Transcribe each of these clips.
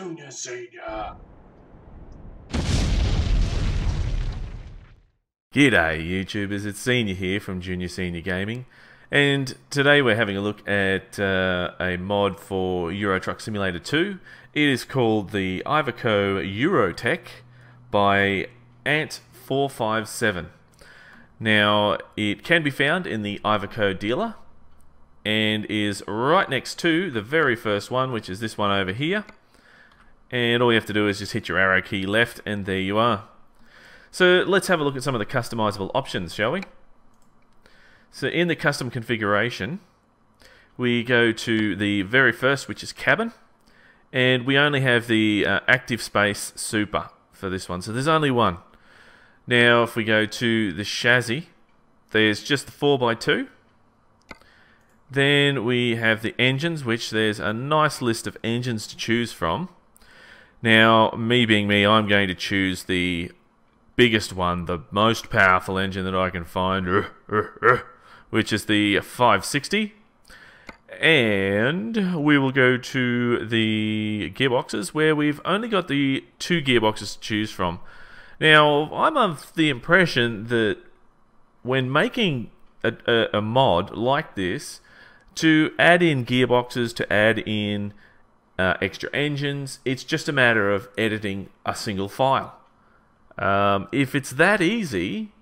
Junior Senior. G'day YouTubers, it's Senior here from Junior Senior Gaming, and today we're having a look at a mod for Euro Truck Simulator 2. It is called the Iveco Eurotech by Ant457. Now, it can be found in the Iveco dealer and is right next to the very first one, which is this one over here. And all you have to do is just hit your arrow key left and there you are. So let's have a look at some of the customizable options, shall we? So in the custom configuration, we go to the very first, which is cabin, and we only have the active space super for this one. So there's only one. Now if we go to the chassis, there's just the 4x2. Then we have the engines, which there's a nice list of engines to choose from. Now, me being me, I'm going to choose the biggest one, the most powerful engine that I can find, which is the 560. And we will go to the gearboxes, where we've only got the two gearboxes to choose from. Now, I'm of the impression that when making a mod like this, to add in gearboxes, to add in extra engines, it's just a matter of editing a single file. If it's that easy,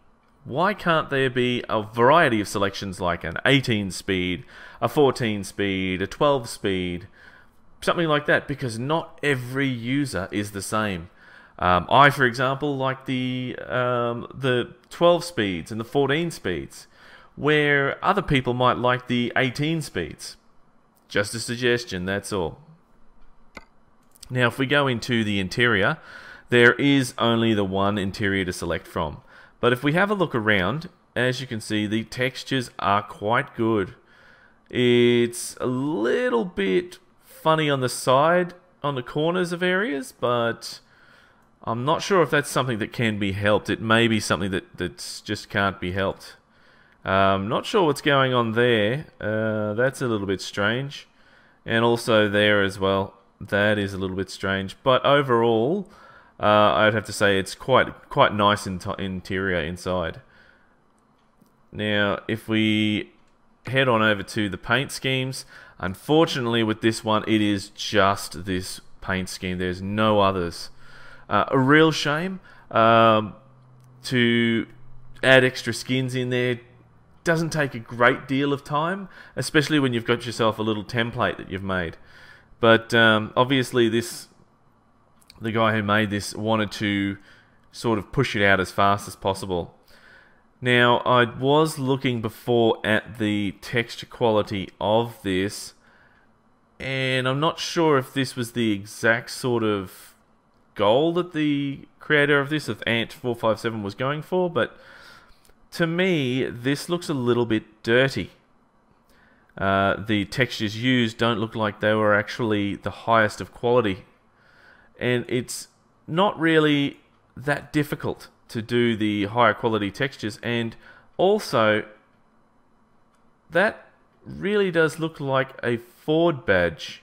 why can't there be a variety of selections like an 18 speed, a 14 speed, a 12 speed, something like that? Because not every user is the same. I, for example, like the 12 speeds and the 14 speeds, where other people might like the 18 speeds. Just a suggestion, that's all. Now, if we go into the interior, there is only the one interior to select from. But if we have a look around, as you can see, the textures are quite good. It's a little bit funny on the side, on the corners of areas, but I'm not sure if that's something that can be helped. It may be something that just can't be helped. Not sure what's going on there. That's a little bit strange. And also there as well. That is a little bit strange. But overall, I'd have to say it's quite nice interior inside. Now, if we head on over to the paint schemes, unfortunately with this one, it is just this paint scheme. There's no others. A real shame. To add extra skins in there doesn't take a great deal of time, especially when you've got yourself a little template that you've made. But obviously the guy who made this wanted to sort of push it out as fast as possible. Now, I was looking before at the texture quality of this, and I'm not sure if this was the exact sort of goal that the creator of this, of Ant457, was going for, but to me, this looks a little bit dirty. The textures used don't look like they were actually the highest of quality. And it's not really that difficult to do the higher quality textures. And also, that really does look like a Ford badge.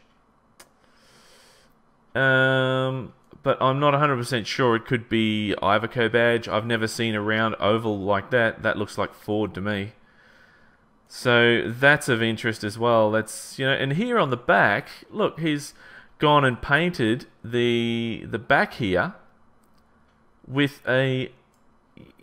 But I'm not 100% sure. It could be Iveco badge. I've never seen a round oval like that. That looks like Ford to me. So that's of interest as well. That's, and here on the back, look, he's gone and painted the back here with a,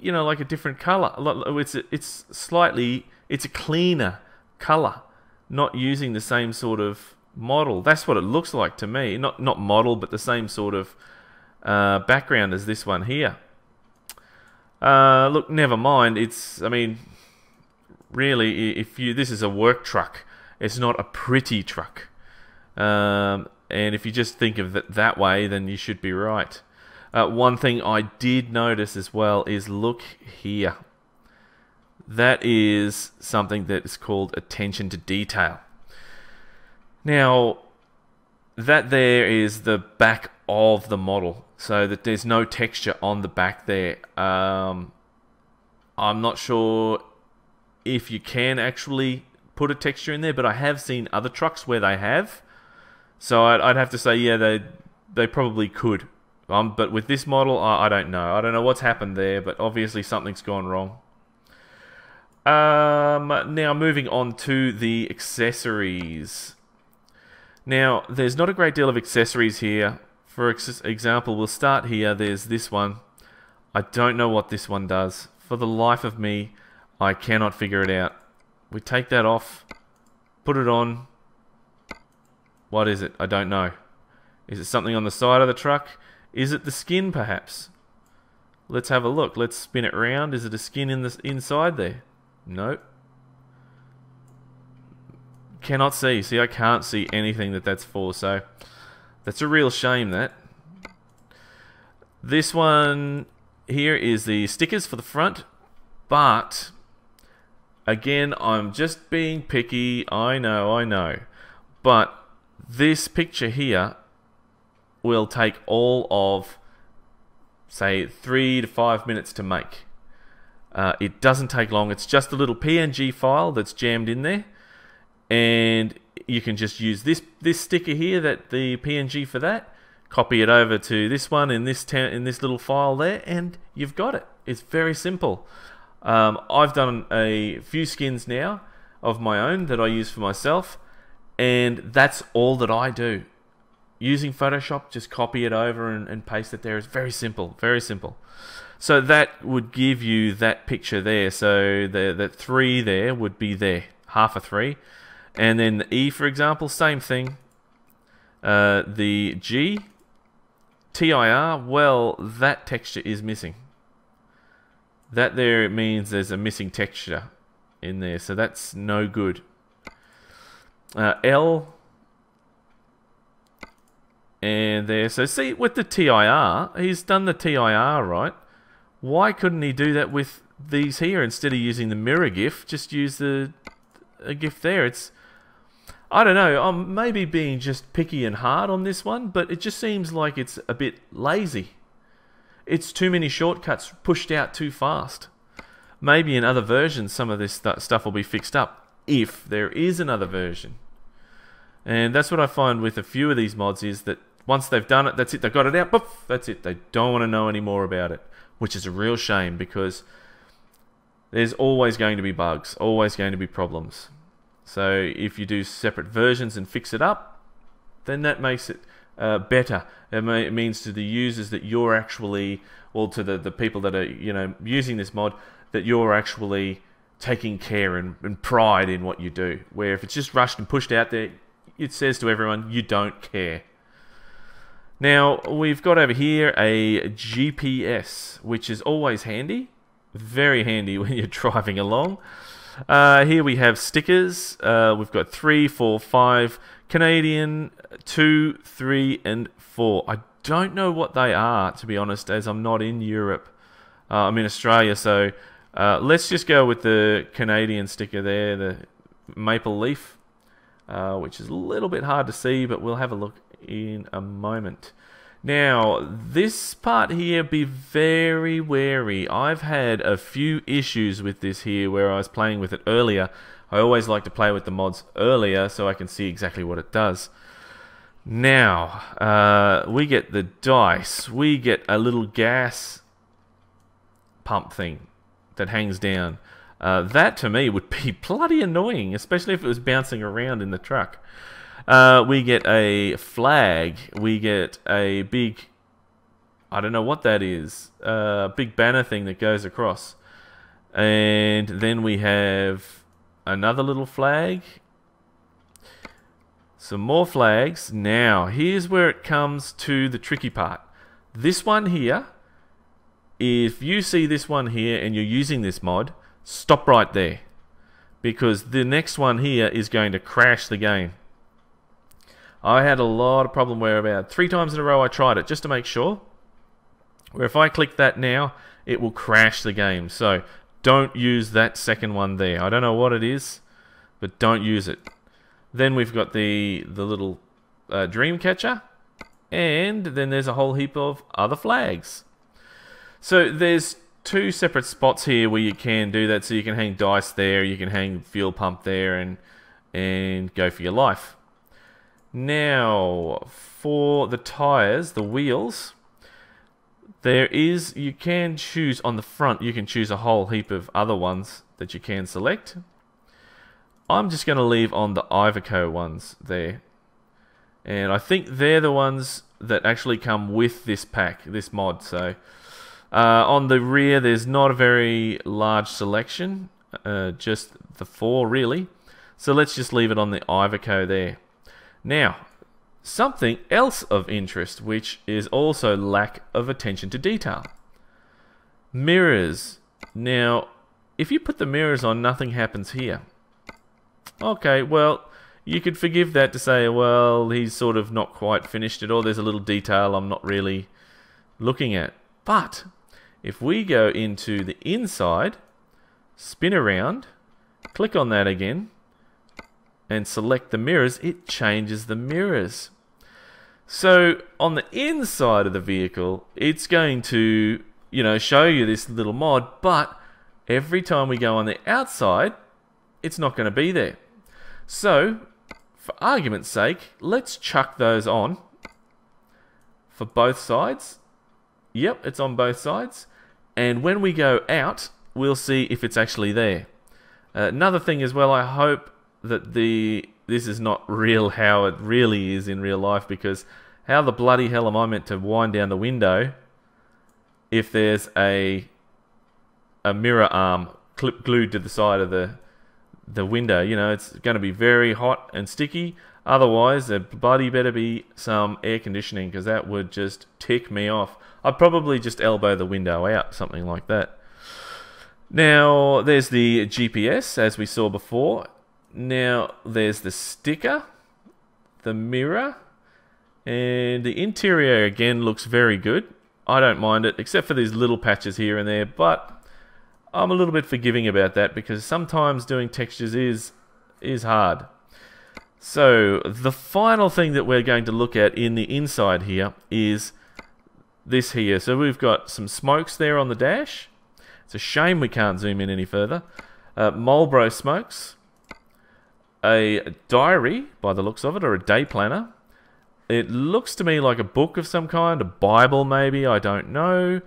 like a different color. It's a cleaner color, not using the same sort of model. That's what it looks like to me. Not model, but the same sort of background as this one here. Look, never mind. Really, this is a work truck. It's not a pretty truck. And if you just think of it that way, then you should be right. One thing I did notice as well is, look here. That is something that is called attention to detail. Now, that there is the back of the model, so that there's no texture on the back there. I'm not sure if you can actually put a texture in there, but I have seen other trucks where they have. So I'd have to say, yeah, they probably could. But with this model, I don't know. I don't know what's happened there, but obviously something's gone wrong. Now moving on to the accessories. Now, there's not a great deal of accessories here. For example, we'll start here. There's this one. I don't know what this one does. For the life of me, I cannot figure it out. We take that off, put it on. What is it? I don't know. Is it something on the side of the truck? Is it the skin, perhaps? Let's have a look. Let's spin it around. Is it a skin in the inside there? Nope. Cannot see. See, I can't see anything that's for, so that's a real shame, that. This one here is the stickers for the front, but again, I'm just being picky. I know. But this picture here will take all of, say, 3 to 5 minutes to make. It doesn't take long. It's just a little PNG file that's jammed in there, and you can just use this sticker here, that the PNG for that, copy it over to this one in this little file there, and you've got it. It's very simple. I've done a few skins now of my own that I use for myself, and that's all that I do. Using Photoshop, just copy it over and paste it there. It's very simple, very simple. So that would give you that picture there. So the 3 there would be there, half a 3. And then the E, for example, same thing. The G, TIR, well, that texture is missing. That there, it means there's a missing texture in there, so that's no good. L, and there. So see, with the TIR, he's done the TIR right. Why couldn't he do that with these here instead of using the mirror GIF? Just use a GIF there. It's, I don't know, I'm maybe being just picky and hard on this one, but it just seems like it's a bit lazy. It's too many shortcuts pushed out too fast. Maybe in other versions some of this stuff will be fixed up, if there is another version. And that's what I find with a few of these mods, is that once they've done it, that's it, they've got it out, poof, that's it. They don't want to know any more about it, which is a real shame, because there's always going to be bugs, always going to be problems. So if you do separate versions and fix it up, then that makes it better. It means to the users that you're actually, well, to the people that are, you know, using this mod, that you're actually taking care and pride in what you do. Where if it's just rushed and pushed out there, it says to everyone, you don't care. Now, we've got over here a GPS, which is always handy. Very handy when you're driving along. Here we have stickers. We've got 3, 4, 5, Canadian, 2, 3, and 4. I don't know what they are, to be honest, as I'm not in Europe. I'm in Australia, so let's just go with the Canadian sticker there, the maple leaf, which is a little bit hard to see, but we'll have a look in a moment. Now, this part here, be very wary. I've had a few issues with this here where I was playing with it earlier. I always like to play with the mods earlier so I can see exactly what it does. Now, we get the dice. We get a little gas pump thing that hangs down. That, to me, would be bloody annoying, especially if it was bouncing around in the truck. We get a flag. We get a big, I don't know what that is, big banner thing that goes across. And then we have another little flag. Some more flags. Now, here's where it comes to the tricky part. This one here, if you see this one here and you're using this mod, stop right there, because the next one here is going to crash the game. I had a lot of problem where about 3 times in a row I tried it just to make sure, where if I click that now, it will crash the game. So don't use that second one there. I don't know what it is, but don't use it. Then we've got the little dream catcher, and then there's a whole heap of other flags. So there's 2 separate spots here where you can do that. So you can hang dice there, you can hang fuel pump there, and go for your life. Now, for the tires, the wheels, you can choose on the front, you can choose a whole heap of other ones that you can select. I'm just going to leave on the Iveco ones there. And I think they're the ones that actually come with this pack, this mod. So on the rear, there's not a very large selection, just the 4 really. So let's just leave it on the Iveco there. Now, something else of interest, which is also lack of attention to detail. Mirrors. Now, if you put the mirrors on, nothing happens here. Okay, well, you could forgive that to say, well, he's sort of not quite finished it, or there's a little detail I'm not really looking at. But if we go into the inside, spin around, click on that again, and select the mirrors, it changes the mirrors. So on the inside of the vehicle, it's going to, show you this little mod, but every time we go on the outside, it's not going to be there. So, for argument's sake, let's chuck those on for both sides. Yep, it's on both sides. And when we go out, we'll see if it's actually there. Another thing as well, I hope that this is not real how it really is in real life, because how the bloody hell am I meant to wind down the window if there's a mirror arm glued to the side of the window? It's going to be very hot and sticky. Otherwise, there bloody better be some air conditioning, because that would just tick me off. I'd probably just elbow the window out, something like that. Now, there's the GPS, as we saw before. Now, there's the sticker, the mirror, and the interior again looks very good. I don't mind it, except for these little patches here and there, but I'm a little bit forgiving about that, because sometimes doing textures is hard. So the final thing that we're going to look at in the inside here is this here. So we've got some smokes there on the dash. It's a shame we can't zoom in any further. Marlboro smokes. A diary, by the looks of it, or a day planner. It looks to me like a book of some kind, a Bible maybe, I don't know.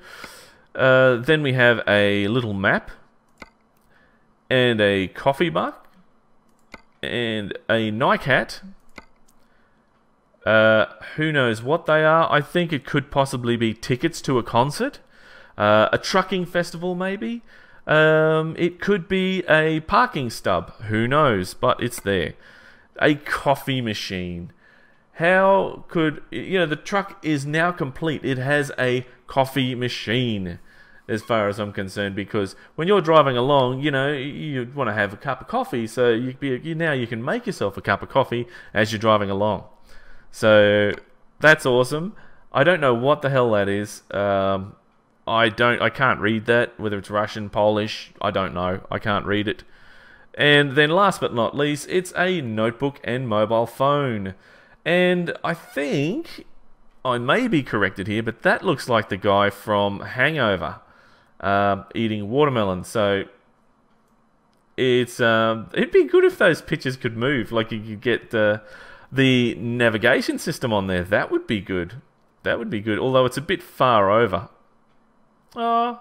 Then we have a little map, and a coffee mug, and a Nike hat. Who knows what they are? I think it could possibly be tickets to a concert, a trucking festival maybe. It could be a parking stub. Who knows? But it's there. A coffee machine. How could... the truck is now complete. It has a coffee machine, as far as I'm concerned, because when you're driving along, you want to have a cup of coffee, so now you can make yourself a cup of coffee as you're driving along. So that's awesome. I don't know what the hell that is. I can't read that, whether it's Russian, Polish, I don't know. I can't read it. And then last but not least, it's a notebook and mobile phone. And I think, I may be corrected here, but that looks like the guy from Hangover, eating watermelon. So it's it'd be good if those pictures could move, like you could get the navigation system on there. That would be good. That would be good, although it's a bit far over. Oh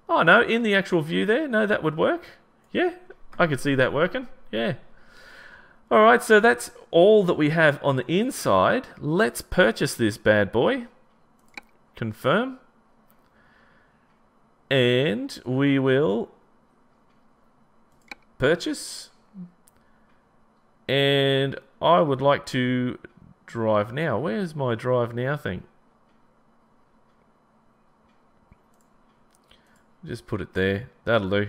no, in the actual view there, no, that would work. Yeah, I could see that working. Yeah. Alright, so that's all that we have on the inside. Let's purchase this bad boy. Confirm. And we will purchase. And I would like to drive now. Where's my drive now thing? Just put it there. That'll do.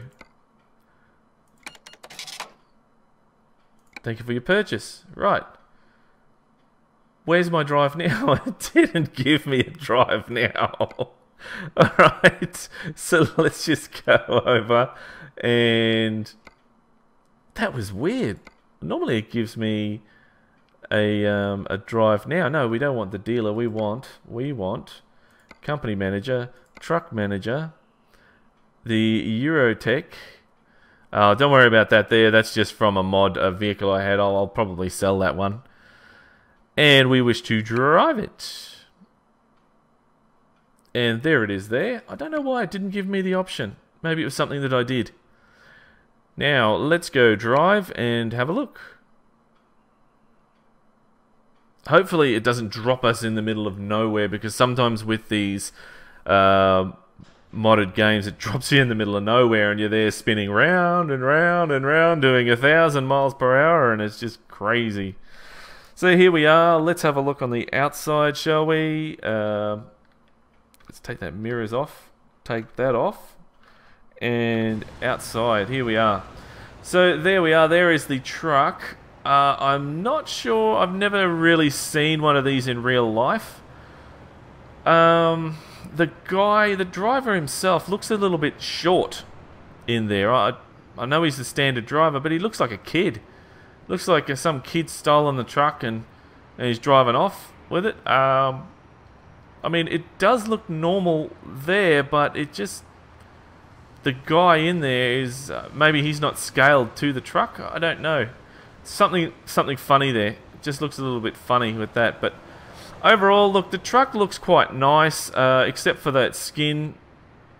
Thank you for your purchase. Right. Where's my drive now? It didn't give me a drive now. Alright. So let's just go over. And that was weird. Normally it gives me a drive now. No, we don't want the dealer. We want company manager, truck manager, the Eurotech. Don't worry about that there. That's just from a mod, a vehicle I had. I'll probably sell that one. and we wish to drive it. And there it is there. I don't know why it didn't give me the option. Maybe it was something that I did. Now, let's go drive and have a look. Hopefully it doesn't drop us in the middle of nowhere, because sometimes with these modded games, it drops you in the middle of nowhere and you're there spinning round and round and round doing 1,000 miles per hour, and it's just crazy. So here we are. Let's have a look on the outside, shall we? Let's take that mirrors off. Take that off. And outside, here we are. So there we are. There is the truck. I'm not sure. I've never really seen one of these in real life. The driver himself looks a little bit short in there. I know he's the standard driver, but he looks like a kid. Looks like some kid stolen the truck and he's driving off with it. I mean, it does look normal there, but it just... The guy in there is... maybe he's not scaled to the truck. I don't know. Something funny there. It just looks a little bit funny with that. But overall, look, the truck looks quite nice, except for that skin...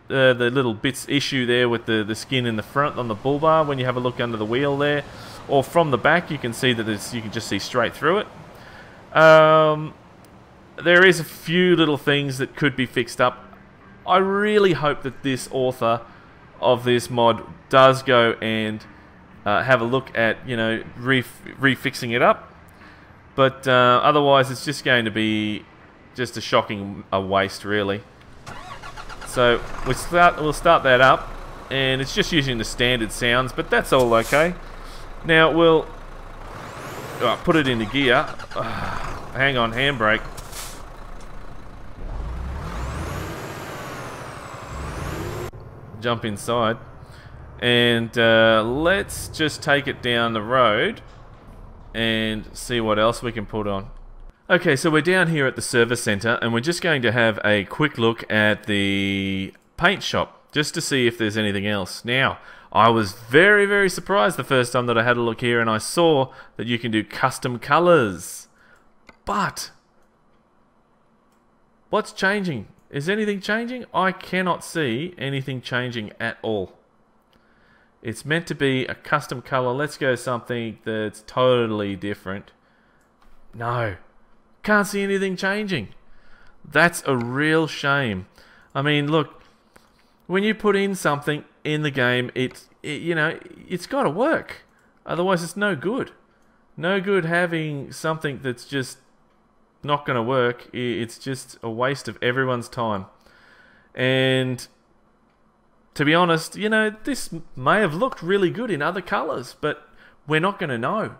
the little bits issue there with the skin in the front on the bull bar when you have a look under the wheel there. Or from the back, you can see that you can just see straight through it. There is a few little things that could be fixed up. I really hope that this author of this mod does go and have a look at, you know, refixing it up. But otherwise, it's just going to be just a shocking waste, really. So we'll start that up, and it's just using the standard sounds, but that's all okay. Now we'll put it into gear. Hang on, handbrake. Jump inside, and let's just take it down the road and see what else we can put on. Okay, so we're down here at the service center, and we're just going to have a quick look at the paint shop just to see if there's anything else. Now, I was very, very surprised the first time that I had a look here and I saw that you can do custom colors. But what's changing? Is anything changing? I cannot see anything changing at all. It's meant to be a custom color. Let's go something that's totally different. No. Can't see anything changing. That's a real shame. I mean, look, when you put in something in the game, you know, it's got to work. Otherwise, it's no good. No good having something that's just not going to work. It's just a waste of everyone's time. And to be honest, you know, this may have looked really good in other colors, but we're not going to know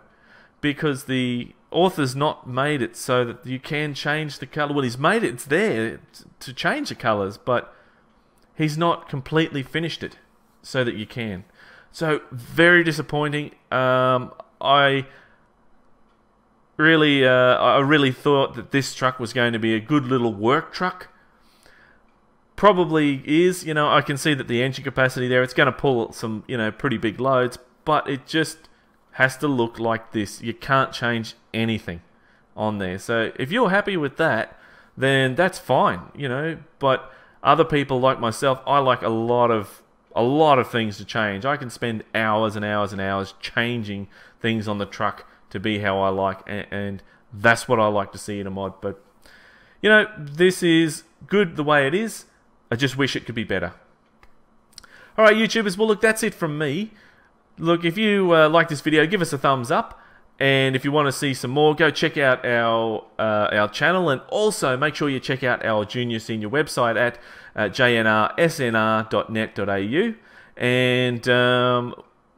because the author's not made it so that you can change the color. Well, he's made it, it's there to change the colors, but he's not completely finished it so that you can. So, very disappointing. I really thought that this truck was going to be a good little work truck. Probably is, you know, I can see that the engine capacity there, it's going to pull some, you know, pretty big loads, but it just has to look like this. You can't change anything on there. So if you're happy with that, then that's fine, you know, but other people like myself, I like a lot of things to change. I can spend hours and hours and hours changing things on the truck to be how I like, and that's what I like to see in a mod. But, you know, this is good the way it is. I just wish it could be better. Alright, YouTubers, well, look, that's it from me. Look, if you like this video, give us a thumbs up. And if you want to see some more, go check out our channel. And also, make sure you check out our junior senior website at JNR-SNR.net.au. And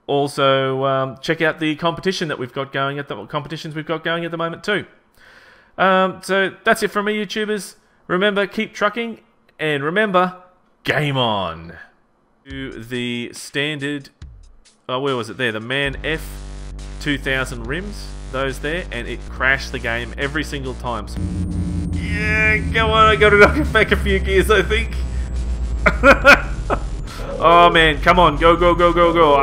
also check out the competition that we've got going at the competitions we've got going at the moment too. So that's it from me, YouTubers. Remember, keep trucking. And remember, game on! To the standard, where was it there? The Man F12 rims, those there, and it crashed the game every single time. So, yeah, come on, I gotta knock it back a few gears, I think. Oh man, come on, go, go, go, go, go.